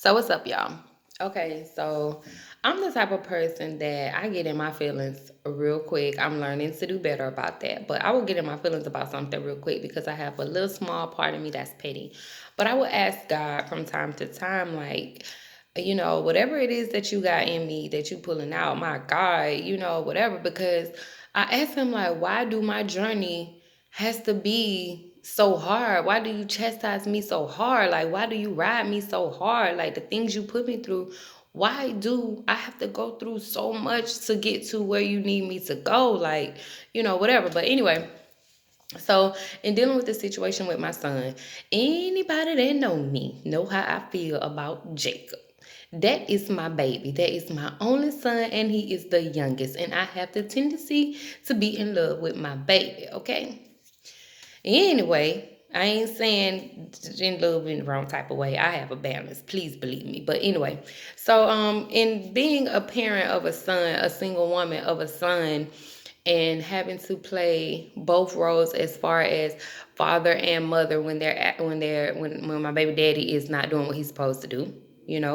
So what's up, y'all? Okay, so I'm the type of person that I get in my feelings real quick. I'm learning to do better about that. But I will get in my feelings about something real quick because I have a little small part of me that's petty. But I will ask God from time to time, like, whatever it is that you got in me that you pulling out, my God, whatever. Because I asked him, like, why do my journey has to be so hard? Why do you chastise me so hard? Like, why do you ride me so hard? Like, the things you put me through, why do I have to go through so much to get to where you need me to go? Like, whatever. But anyway, so in dealing with the situation with my son, anybody that know me know how I feel about Jacob. That is my baby. That is my only son, and he is the youngest. And I have the tendency to be in love with my baby, okay? Anyway, I ain't saying in love in the wrong type of way. I have a balance. Please believe me. But anyway, so in being a parent of a son, a single woman of a son, and having to play both roles as far as father and mother when my baby daddy is not doing what he's supposed to do,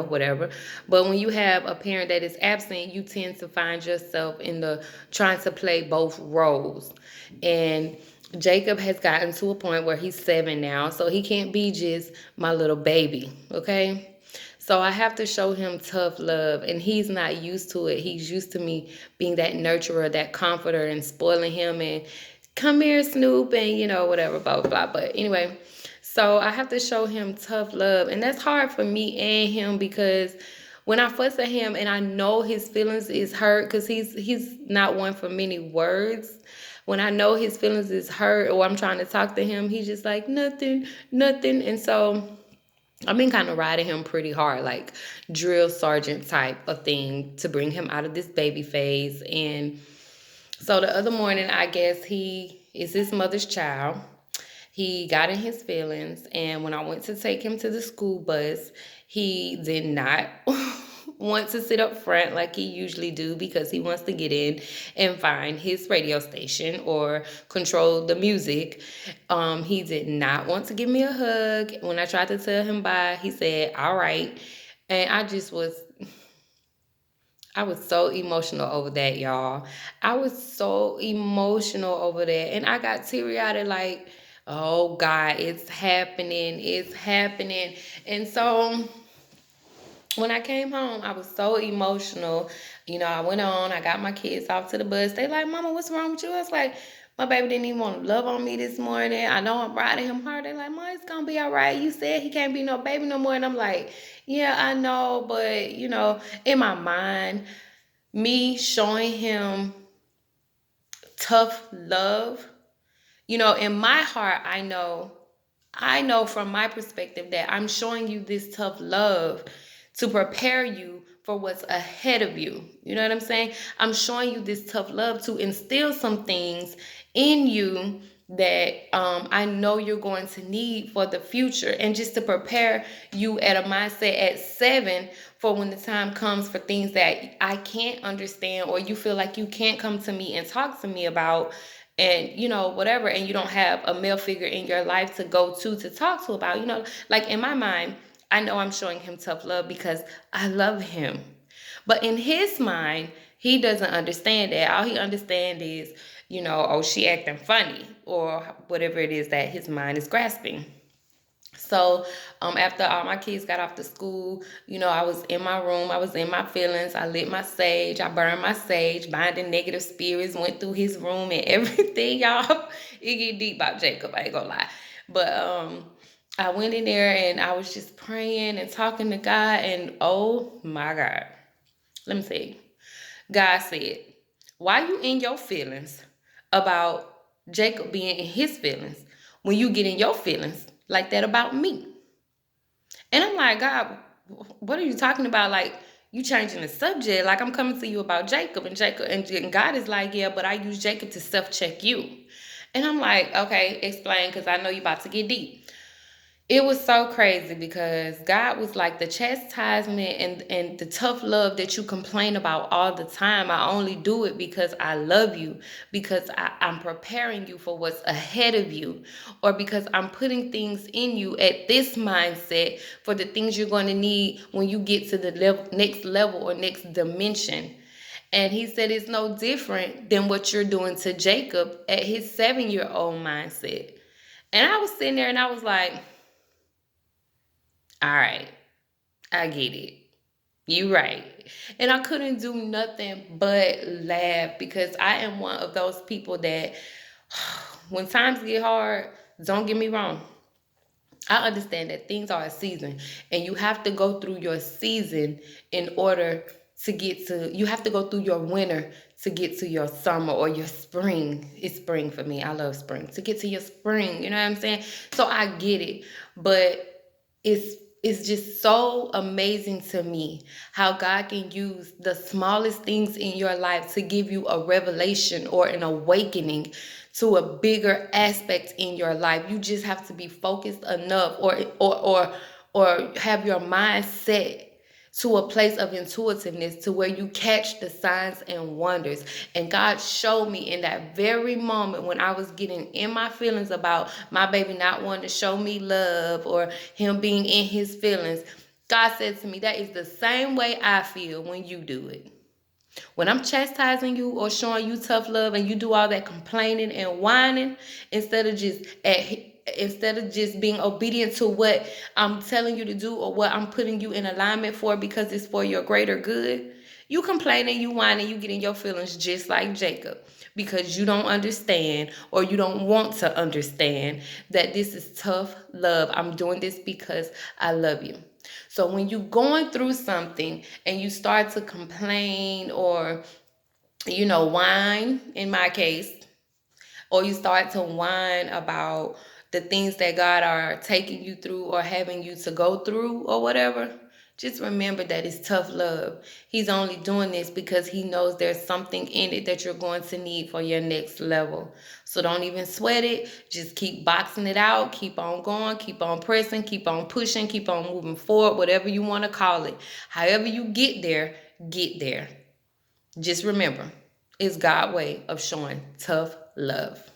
whatever. But when you have a parent that is absent, you tend to find yourself in the trying to play both roles. And Jacob has gotten to a point where he's 7 now, so he can't be just my little baby, okay? So I have to show him tough love, and he's not used to it. He's used to me being that nurturer, that comforter, and spoiling him and come here, Snoop, and whatever, blah, blah, blah. But anyway, so I have to show him tough love, and that's hard for me and him because when I fuss at him and I know his feelings is hurt because he's not one for many words. When I know his feelings is hurt or I'm trying to talk to him, he's just like nothing, nothing. And so I've been kind of riding him pretty hard, like drill sergeant type of thing to bring him out of this baby phase. And so the other morning, I guess he is his mother's child. He got in his feelings, and when I went to take him to the school bus, he did not want to sit up front like he usually do because he wants to get in and find his radio station or control the music. He did not want to give me a hug. When I tried to tell him bye, he said, "All right." And I was so emotional over that, y'all. I was so emotional over that. And I got teary eyed like, oh God, it's happening. It's happening. And so when I came home, I was so emotional. I went on, I got my kids off to the bus. They like, Mama, what's wrong with you? I was like, my baby didn't even want to love on me this morning. I know I'm riding him hard. They like, Mom, it's gonna be all right. You said he can't be no baby no more. And I'm like, yeah, I know, but in my mind, me showing him tough love, in my heart, I know from my perspective that I'm showing you this tough love to prepare you for what's ahead of you. You know what I'm saying? I'm showing you this tough love to instill some things in you that I know you're going to need for the future, and just to prepare you at a mindset at 7 for when the time comes for things that I can't understand or you feel like you can't come to me and talk to me about, and whatever, and you don't have a male figure in your life to go to talk to about, like in my mind, I know I'm showing him tough love because I love him. But in his mind, he doesn't understand that. All he understands is, oh, she acting funny or whatever it is that his mind is grasping. So after all my kids got off to school, I was in my room. I was in my feelings. I lit my sage. I burned my sage, binding negative spirits, went through his room and everything, y'all. It get deep about Jacob, I ain't gonna lie. But I went in there and I was just praying and talking to God. And oh my God, let me tell you. God said, why you in your feelings about Jacob being in his feelings when you get in your feelings like that about me? And I'm like, God, what are you talking about? Like, you changing the subject. Like, I'm coming to you about Jacob and God is like, yeah, but I use Jacob to self-check you. And I'm like, okay, explain, because I know you about to get deep. It was so crazy because God was like, the chastisement and the tough love that you complain about all the time, I only do it because I love you, because I'm preparing you for what's ahead of you, or because I'm putting things in you at this mindset for the things you're going to need when you get to the next level or next dimension. And he said it's no different than what you're doing to Jacob at his 7-year old mindset. And I was sitting there and I was like, all right, I get it. You right. And I couldn't do nothing but laugh because I am one of those people that when times get hard, don't get me wrong. I understand that things are a season and you have to go through your season in order to get to, you have to go through your winter to get to your summer or your spring. It's spring for me. I love spring. To get to your spring, you know what I'm saying? So I get it. But it's just so amazing to me how God can use the smallest things in your life to give you a revelation or an awakening to a bigger aspect in your life. You just have to be focused enough or have your mind set to a place of intuitiveness to where you catch the signs and wonders. And God showed me in that very moment when I was getting in my feelings about my baby not wanting to show me love or him being in his feelings. God said to me, that is the same way I feel when you do it. When I'm chastising you or showing you tough love and you do all that complaining and whining instead of just being obedient to what I'm telling you to do or what I'm putting you in alignment for because it's for your greater good, you complain and you whine and you get in your feelings just like Jacob because you don't understand or you don't want to understand that this is tough love. I'm doing this because I love you. So when you're going through something and you start to complain or, whine, in my case, or you start to whine about the things that God are taking you through or having you to go through or whatever, just remember that it's tough love. He's only doing this because he knows there's something in it that you're going to need for your next level. So don't even sweat it. Just keep boxing it out. Keep on going. Keep on pressing. Keep on pushing. Keep on moving forward, whatever you want to call it. However you get there, get there. Just remember, it's God's way of showing tough love.